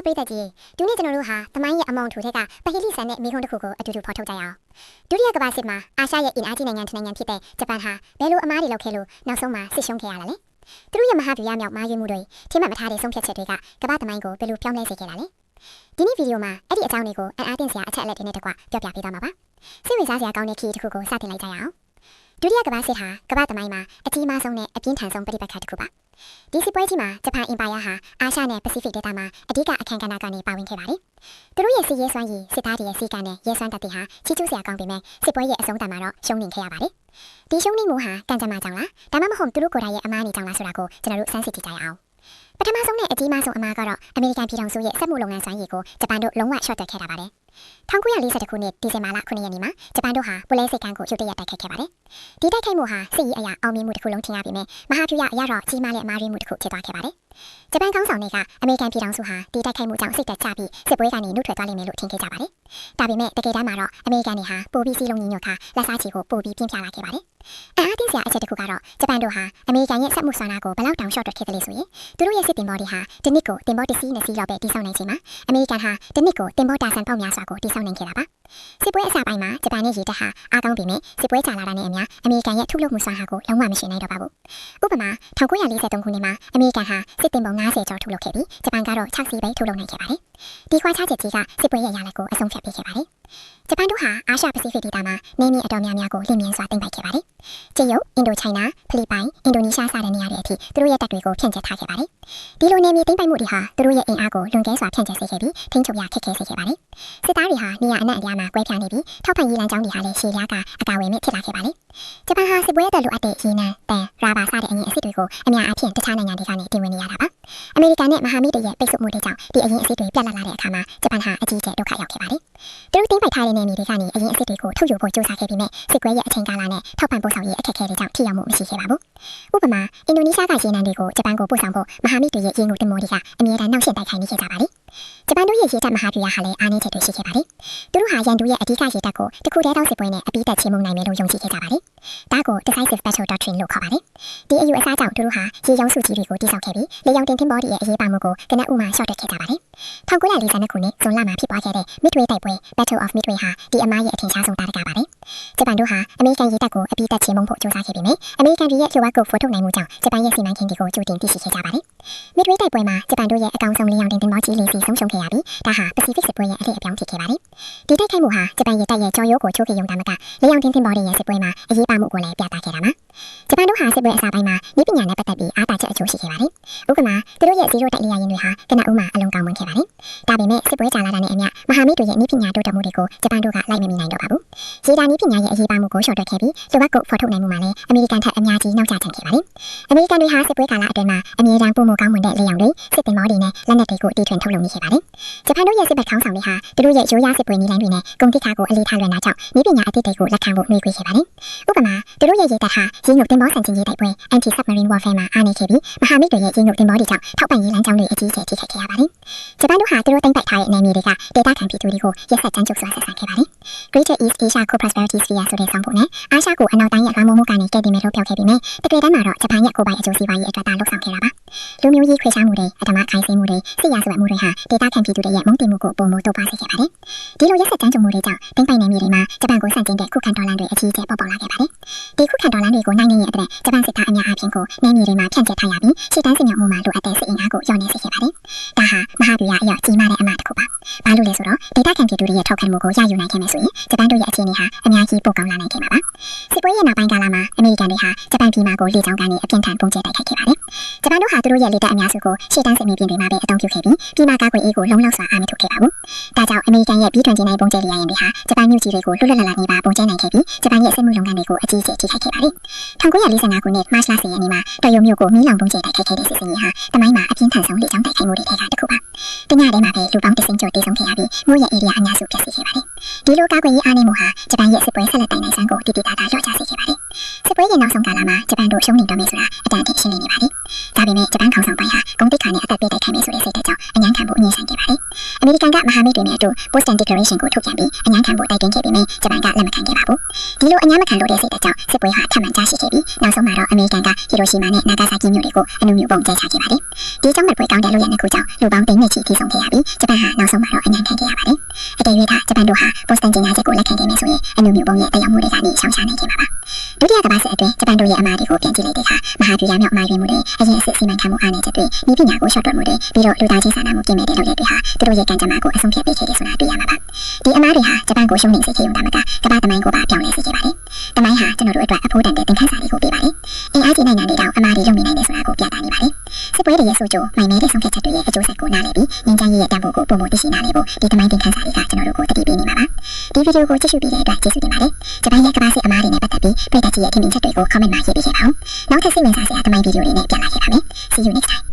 ပိသက်ကြီးဒီနေ့ကျွန်တော်တို့ဟာသမိုင်းရဲ့အမောင်ထူထက်ကပဟိလိဆန်နဲ့မိခွန်းတစ်ခုကိုအတူတူဖော်ထုတ်ကြရအောင်ဒုတိယကမ္ဘာစစ်မှာအာရှရဲ့အင်အားကြီးနိုင်ငံတစ်နိုင်ငံဖြစ်တဲ့ဂျပန်ဟာဘယ်လိုအမားတွေလောက်ခဲ့လို့နောက်ဆုံးမှာစစ်ရှုံးခဲ့ရတာလဲသူတို့ရဲ့မဟာဗျူဟာမြောက်မာရွေးမှုတွေထိမှတ်မထားတဲ့ဆုံးဖြတ်ချက်တွေကကမ္ဘာသမိုင်းကိုဘယ်လိုပြောင်းလဲစေခဲ့တာလဲဒီနေ့ဗီဒီယိုမှာအဲ့ဒီအကြောင်းတွေကိုအအားတင်စရာအချက်အလက်တွေနဲ့တကွပြောပြပေးသွားမှာပါစိတ်ဝင်စားစရာကောင်းတဲ့ခီးတစ်ခုကိုစတင်လိုက်ကြရအောင်ဒုတိယကမ္ဘာစစ်ဟာကမ္ဘာသမိုင်းမှာအကြီးမားဆုံးနဲ့အပြင်းထန်ဆုံးပဋိပက္ခတစ်ခုပါဒီစစ်ပွဲကြီးမှာဂျပန်အင်ပါယာဟာအာရှနဲ့ပစိဖိတ်ဒေသမှာအဓိကအခမ်းကဏ္ဍကနေပါဝင်ခဲ့ပါတယ်။သူတို့ရဲ့စစ်ရေးစွမ်းရည်စစ်သားတွေရဲ့စီကံနဲ့ရဲစွမ်းတပ်တွေဟာချီးကျူးစရာကောင်းပေမဲ့စစ်ပွဲရဲ့အဆုံးသတ်မှာတော့ရှုံးနိမ့်ခဲ့ရပါတယ်။ဒီရှုံးနိမ့်မှုဟာကံကြမ္မာကြောင့်လားဒါမှမဟုတ်သူတို့ကိုယ်တိုင်ရဲ့အမားနေကြောင့်လားဆိုတာကိုကျွန်တော်တို့စမ်းစစ်ကြည့်ကြရအောင်။ပထမဆုံးနဲ့အကြီးမားဆုံးအမားကတော့အမေရိကန်ပြည်ထောင်စုရဲ့စက်မှုလုပ်ငန်းစွမ်းရည်ကိုဂျပန်တို့လုံးဝရှော့တက်ခဲ့တာပါတယ်1942ခုနှစ်ဒီဇင်ဘာလ9ရက်နေ့မှာဂျပန်တို့ဟာပူလဲစိတ်ကမ်းကိုရုတ်တရက်တိုက်ခိုက်ခဲ့ပါတယ်။ဒီတိုက်ခိုက်မှုဟာစစ်ရေးအရာအောင်မြင်မှုတစ်ခုလုံးထင်ရပေမဲ့မဟာဗျူဟာအရတော့ကြီးမားတဲ့မားရီးမှုတစ်ခုဖြစ်သွားခဲ့ပါတယ်။ဂျပန်ခေါင်းဆောင်တွေကအမေရိကန်ပြည်ထောင်စုဟာဒီတိုက်ခိုက်မှုကြောင့်စိတ်တက်ကြပြီးစစ်ပွဲကနေနှုတ်ထွက်သွားလိမ့်မယ်လို့ထင်ခဲ့ကြပါတယ်။ဒါပေမဲ့တကယ်တမ်းမှာတော့အမေရိကန်တွေဟာပိုပြီးစီးလုံးညီညွတ်ခါလက်စားချီကိုပိုပြီးပြင်းပြလာခဲ့ပါတယ်။အားတင်းစရာအချက်တစ်ခုကတော့ဂျပန်တို့ဟာအမေရိကန်ရဲ့စက်မှုစွမ်းအားကိုဘယ်လောက်တောင်ရှော့တွက်ခဲ့တယ်လဲဆိုရင်သူတို့ရဲ့စစ်တင်ဘော်တွေဟာဒီနှစ်ကိုတင်ဘော်တစ်စီးနဲ့စီးလောက်ပဲတိစောက်နိုင်ချိန်မှာအမေရိကန်ဟာဒီနှစ်ကိုတင်ဘော်တာဆန်ပေါက်များစွာကိုတိစောက်နိုင်ခဲ့တာပါစစ်ပွဲအစပိုင်းမှာဂျပန်နဲ့ရေတပ်ဟာအားကောင်းပေမဲ့စစ်ပွဲကြာလာတာနဲ့အမျှအမေရိကန်ရဲ့ထုတ်လုပ်မှုစွမ်းအားကိုလုံးဝမရှိနိုင်တော့ပါဘူးဥပမာ1943ခုနှစ်မှာအမေရိကန်ဟာစစ်တင်ပုံ90ကျော်ထုတ်လုပ်ခဲ့ပြီးဂျပန်ကတော့6စီးပဲထုတ်လုပ်နိုင်ခဲ့ပါတယ်ဒီခွာခြားချက်ကြီးကစစ်ပွဲရဲ့ရလဒ်ကိုအဆုံးဖြတ်ပေးခဲ့ပါတယ်ဂျပန်တို့ဟာအာရှပစိဖိတ်ဒေသမှာနေမြေအတော်များများကိုလင်းမြန်စွာသိမ်းပိုက်ခဲ့ပါတယ်။ကျင်းရုပ်အင်ဒိုချိုင်းနာဖိလစ်ပိုင်အင်ဒိုနီးရှားစတဲ့နေရာတွေအထိသူတို့ရဲ့တပ်တွေကိုဖြန့်ကျက်ထားခဲ့ပါတယ်။ဒီလိုနေမြေသိမ်းပိုက်မှုတွေဟာသူတို့ရဲ့အင်အားကိုလွန်ကဲစွာဖြန့်ကျက်စေခဲ့ပြီးထိန်းချုပ်ရခက်ခဲစေခဲ့ပါတယ်။စစ်သားတွေဟာနေရာအနှံ့အပြားမှာကွဲပြားနေပြီးထောက်ပံ့ရေးလမ်းကြောင်းတွေဟာလည်းရှည်လျားကအကာအကွယ်မဲ့ဖြစ်လာခဲ့ပါတယ်။ဂျပန်ဟာစစ်ပွဲအတွက်လိုအပ်တဲ့ရေနံ၊တန်၊ရာဘာစတဲ့အရင်းအစစ်တွေကိုအများအားဖြင့်တခြားနိုင်ငံတွေကနေတင်ဝင်နေရတာပါ။အမေရိကန်နဲ့မဟာမိတ်တွေရဲ့ပိတ်ဆို့မှုတွေကြောင့်ဒီအရင်းအစစ်တွေပြတ်လတ်လာတဲ့အခါမှာဂျပန်ဟာအကြီးအကျယ်ဒုက္ခရောက်ခဲ့ပါတယ်။သူတို့သိမ်းပိုက်ထားတဲ့နေမြေတွေကနေအရင်းအစစ်တွေကိုထုတ်ယူဖို့ကြိုးစားခဲ့ပြီးမြဲစစ်ပွဲရဲ့အချိန်ကာလနဲ့ထောက်ပံ့ပို့ဆောင်ရေးအခက်အခဲတွေကြောင့်ထိရောက်မှုမရှိခဲ့ပါဘူး။ဥပမာအင်ဒိုနီးရှားကရေနံတွေကိုဂျပန်ကိုပို့ဆောင်ဖို့မဟာမိတ်တွေရဲ့ရေငုပ်တင်မောတွေကအမြဲတမ်းနှောက်ယှက်တိုက်ခိုက်နေခဲ့ကြပါတယ်။ဂျပန်တို့ရဲ့ရေတပ်မဟာဗျူဟာဟာလည်းအားနည်းချက်တွေရှိခဲ့ပါတယ်။သူတို့ဟာရန်သူရဲ့အဓိကရေတပ်ကိုတစ်ခုတည်းသောစစ်ပွဲနဲ့အပြီးသက်ချေမှုနိုင်မယ်လို့ယုံကြည်ခဲ့ကြပါတယ်။ဒါကို decisive battle doctrine လို့ခေါ်ပါတယ်။ဒီအယူအဆကြောင့်သူတို့ဟာရေရောင်းစုကြီးတွေကိုတိစောက်ခဲ့ပြီးလေယောင်တင်တင်ဘောတွေရဲ့အရေးပါမှုကိုကနအူမှရှော့တက်ခဲ့ကြပါတယ်။1942ခုနှစ်ဇွန်လမှာဖြစ်ပွားခဲ့တဲ့ Midway တိုက်ပွဲ Battle of Midway ဟာဒီအမားရဲ့အထင်ရှားဆုံးတာတကပါပဲ။ဂျပန်တို့ဟာအမေရိကန်ရေတပ်ကိုအပြီးသက်ချေမှုဖို့ကြိုးစားခဲ့ပေမဲ့အမေရိကန်တွေရဲ့လှုပ်ဝက်ကိုဖော်ထုတ်နိုင်မှုကြောင့်ဂျပန်ရဲ့စီမံကိန်းတွေကိုကြိုတင်သိရှိခဲ့ကြပါတယ်။ Midway တိုက်ပွဲမှာဂျပန်တို့ရဲ့အကောင်ဆုံးလေယောင်တင်တင်ဘောကြီးလေးစီဆုံးရှုံးခဲ့ရပြီးဒါဟာ Pacific စစ်ပွဲရဲ့အထက်အပြောင်းဖြစ်ခဲ့ပါတယ်။ဒီတိုက်ခိုက်မှုဟာဂျပန်ရေတပ်ရဲ့ကြော်ရိုးကိုချိုးခဲ့ရုံတမ်းမကလေယောင်တင်တင်ဘောတွေရဲ့စစ်ပွဲမှာအရေးပါမှုကိုလည်းပြသခဲ့တာပါ။ဂျပန်တို့ဟာစစ်ပွဲအစပိုင်းမှာနည်းပညာနဲ့ပတ်သက်ပြီးအားတာချက်အချို့ရှိခဲ့ပါတယ်။ဥပမာသူတို့ရဲ့ဇီရိုတိုက်လေယာဉ်တွေဟာကနအူးမှာအလုံးကောင်းဝင်ခဲ့ပါတယ်။ဒါပေမဲ့စစ်ပွဲကြာလာတာနဲ့အမျှမဟာမိတ်တွေရဲ့နည်းပညာတိုးတက်မှုတွေကိုဂျပန်တို့ကလိုက်မမီနိုင်တော့ပါဘူး။ရေဒါနည်းပညာရဲ့အရေးပါမှုကိုရှော့တွက်ခဲ့ပြီးလိုဘက်ကိုဖော်ထုတ်နိုင်မှုမှာလည်းအမေရိကန်ထက်အများကြီးနောက်ကျချန်ခဲ့ပါတယ်။အမေရိကန်တွေဟာစစ်ပွဲကာလအတွင်းမှာအမြဲတမ်းပုံမကောင်းမွန်တဲ့လေယာဉ်တွေစစ်တင်မောတွေနဲ့လက်နက်တွေကိုတီထွင်ထုတ်လုပ်နေခဲ့ပါတယ်။ဂျပန်တို့ရဲ့စစ်ဘက်ခေါင်းဆောင်တွေဟာသူတို့ရဲ့ရိုးရာစစ်ပွဲနည်းလမ်းတွေနဲ့ကုန်တိခါကိုအလေးထားလွှမ်းတာကြောင့်နည်းပညာအသစ်တွေကိုလက်ခံဖို့နှွေးကွေးခဲ့ပါတယ်။ဥပမာသူတို့ရဲ့ရေတပ်ဟာရေငုပ်တင်မောဆန်ကျင်ရေးတိုက်ပွဲ anti-submarine warfare မှာအားနည်းခဲ့ပြီးမဟာမိတ်တွေရဲ့ရေငုပ်တင်မောတွေကြောင့်ထောက်ပံ့ရေးလမ်းကြောင်းတွေအကြီးအကျယ်ထိခိုက်ခဲ့ရပါတယ်။ဂျပန်တို့ဟာသူတို့သိမ်းပိုက်ထားတဲ့နယ်မြေတွေကဒေသခံပြည်သူတွေကိုရက်ဆက်ကြမ်းကြုတ်စွာဆက်ဆံခဲ့ပါတယ်။ Greater East Asia Co-Prosperity Sphere ဆိုတဲ့ဆောင်ပုဒ်နဲ့အာရှကိုအနောက်တိုင်းရဲ့လွှမ်းမိုးမှုကနေကဲ့တင်မဲ့လို့ပြောခဲ့ပြီးမြဲတကယ်တမ်းမှာတော့ဂျပန်ရဲ့ကိုယ်ပိုင်အကျိုးစီးပွားရေးအတွက်သာလှုပ်ဆောင်ခဲ့တာပါ။လူမျိုးရေးခွဲခြားမှုတွေအဓမ္မခိုင်းစေမှုတွေစစ်ရာဇဝတ်မှုတွေဟာဒေသခံပြည်သူတွေရဲ့မုန်းတီးမှုကိုပုံမတိုးပါစေခဲ့ပါတယ်။ဒီလိုရက်ဆက်ကြမ်းကြုတ်မှုတွေကြောင့်သိမ်းပိုက်နယ်မြေတွေမှာဂျပန်ကိုဆန့်ကျင်တဲ့ခုခံတော်လှန်တွေအကြီးအကျယ်ပေါ်ပေါက်လာခဲ့ပါတယ်။ဒီခုခံတော်လှန်တွေကိုနိုင်နေတဲ့အတွက်ဂျပန်စစ်သားအများအပြားကိုနယ်မြေတွေမှာဖြန့်ကျက်ထားရပြီးရှေ့တန်းစစ်မြောက်မှုမှာလိုအပ်တဲ့စစ်အင်အားကိုလျော့နေစေခဲ့ပါတယ်။ဒါဟာမဟာဗျူဟာအရကြီးမားတဲ့အမှားတစ်ခုပါ။ဘာလို့လဲဆိုတော့ဒေသခံပြည်သူတွေရဲ့ထောက်ခံမှုကိုရယူနိုင်ခဲ့မယ်ဆိုရင်ဂျပန်တို့ရဲ့အခြေအနေဟာအများကြီးပိုကောင်းလာနိုင်ခဲ့မှာပါ။စစ်ပွဲရဲ့နောက်ပိုင်းကာလမှာအမေရိကန်တွေဟာဂျပန်ပြည်မှာကိုလေကြောင်းကနေအပြင်းထန်ပုံကျဲတိုက်ခိုက်ခဲ့ပါတယ်။ဂျပန်တို့ဟာသူတို့ရဲ့လေတပ်အများစုကိုရှေ့တန်းစစ်မြေပြင်တွေမှာပဲအသုံးပြုခဲ့ပြီးပြည်မှာကာကွယ်ရေးကိုလုံလောက်စွာအားမထုတ်ခဲ့ပါဘူး။ဒါကြောင့်အမေရိကန်ရဲ့ပြည်တွင်းကျင်းနိုင်ပုံကျဲလေယာဉ်တွေဟာဂျပန်မြို့ကြီးတွေကိုလွတ်လပ်လပ်နေပါပုံကျဲနိုင်ခဲ့ပြီးဂျပန်ရဲ့စစ်မှုလုပ်ငန်းတွေကိုအကြီးအကျယ်ထိခိုက်ခဲ့ပါတယ်။1945ခုနှစ်မတ်လ10ရက်နေ့မှာတိုယိုမြို့ကိုမီးလောင်ပုံကျဲတိုက်ခိုက်ခဲ့တဲ့စစ်စင်ရေးဟာတမိုင်းမှာအပြင်းထန်ဆုံးလေကြောင်းတိုက်ခိုက်မှုတွေထဲကတစ်ခုပါ။တညထဲမှာပဲလူပေါင်း100ကျော်တေဆုံးခဲ့ရပြီးမြို့ရဲ့ဧရိယာအများစုပျက်စီးခဲ့ပါတယ်။ဒီလိုကာကွယ်ရေးအားနည်းမှုဟာဂျပန်ရဲ့စစ်ပွဲဆက်လက်တိုင်နိုင်စမ်းကိုတိတိကျကျလျော့ကျစေခဲ့ပါတယ်။စစ်ပွဲရဲ့နောက်ဆုံးကာလမှာဂျပန်တို့ရှုံးနေတော့မယ်ဆိုတာအတန်အထိရှင်းနေပါပြီ။ဒါပေမဲ့ဂျပန်ခေါင်းဆောင်ပိုင်းဟာဂုဏ်သိက္ခာနဲ့အသက်ပေးတိုက်ခိုက်မယ်ဆိုတဲ့စိတ်ဓာတ်ကြောင့်အញ្ញံခံဖို့အငြင်းဆိုင်ခဲ့ပါတယ်။ မေရိကန်ကမဟာမိတ်တွေနဲ့အတူ Boston Declaration ကိုထုတ်ပြန်ပြီးအငြင်းခံဖို့တိုက်တွန်းခဲ့ပေမဲ့ဂျပန်ကလက်မခံခဲ့ပါဘူးဒီလိုအငြင်းမခံလို့တဲ့စိတ်ကြောင့်စစ်ပွဲဟာထပ်မံကြာရှည်ခဲ့ပြီးနောက်ဆုံးမှာတော့အမေရိကန်ကဟီရိုရှီမာနဲ့နာဂါဆာကီမြို့တွေကိုအနုမြုပ်ပုံကျဲချခဲ့ပါတယ်ဒီကြောင့်မဲ့ပွဲကောင်းတဲ့လို့ရတဲ့ခုကြောင့်လူပေါင်း3နှစ်ချီထိဆုံးခဲ့ရပြီးဂျပန်ဟာနောက်ဆုံးမှာတော့အငြင်းခံခဲ့ရပါတယ်အကယ်၍သာဂျပန်တို့ဟာ Boston ကြေညာချက်ကိုလက်ခံခဲ့မယ်ဆိုရင်အနုမြုပ်ပုံရဲ့တရားမှုတွေကနေရှောင်ရှားနိုင်ခဲ့မှာပါဒုတိယကမ္ဘာစစ်အတွင်းဂျပန်တို့ရဲ့အမှားတွေကိုပြန်ကြည့်လိုက်တဲ့အခါမဟာဗျူဟာမြောက်အမှားယွင်းမှုတွေအရင်အစစ်စီမံခန့်မှုအားနည်းချက်တွေဤပညာကိုရှော့တွက်မှုတွေပြီးတော့လူသားချင်းစာနာမှုကင်းမဲ့တဲ့လုပ်ရက်တွေဟာသူတို့ရဲ့ကံကြမ္မာကိုအဆုံးဖြတ်ပေးခဲ့တယ်ဆိုတာတွေ့ရမှာပါဒီအမှားတွေဟာဂျပန်ကိုရှုံးနေစေခဲ့ုံသာမကကမ္ဘာသမိုင်းကိုပါပြောင်းလဲစေခဲ့ပါတယ်။သမိုင်းဟာကျွန်တော်တို့အတွက်အဖို့တန်တဲ့သင်ခန်းစာတွေကိုပေးပါတယ်။အင်အားကြီးနိုင်ငံတွေတောင်အမှားတွေလုပ်နေနိုင်တယ်ဆိုတာကိုပြသနေပါတယ်။စစ်ပွဲတွေရဲ့ဆိုးကျိုးမိုင်မဲတဲ့ဆုံးဖြတ်ချက်တွေရဲ့အကျိုးဆက်ကိုနားလည်ပြီးငြိမ်းချမ်းရေးရဲ့တန်ဖိုးကိုပုံမသိရှိနားလည်ဖို့ဒီသမိုင်းသင်ခန်းစာတွေကကျွန်တော်တို့ကိုတတိပေးနေမှာပါ။ဒီဗီဒီယိုကိုကြည့်ရှုပြီးတဲ့အတွက်ကျေးဇူးတင်ပါတယ်။ဂျပန်ရဲ့ကမ္ဘာစစ်အမှားတွေနဲ့ပတ်သက်ပြီးပြည်သက်ကြီးရဲ့ထင်မြင်ချက်တွေကို comment မှာရေးပေးခဲ့ပါဦး။နောက်ထပ်စိတ်ဝင်စားစရာသမိုင်းဗီဒီယိုတွေနဲ့ပြန်လာခဲ့ပါမယ်။ See you next time.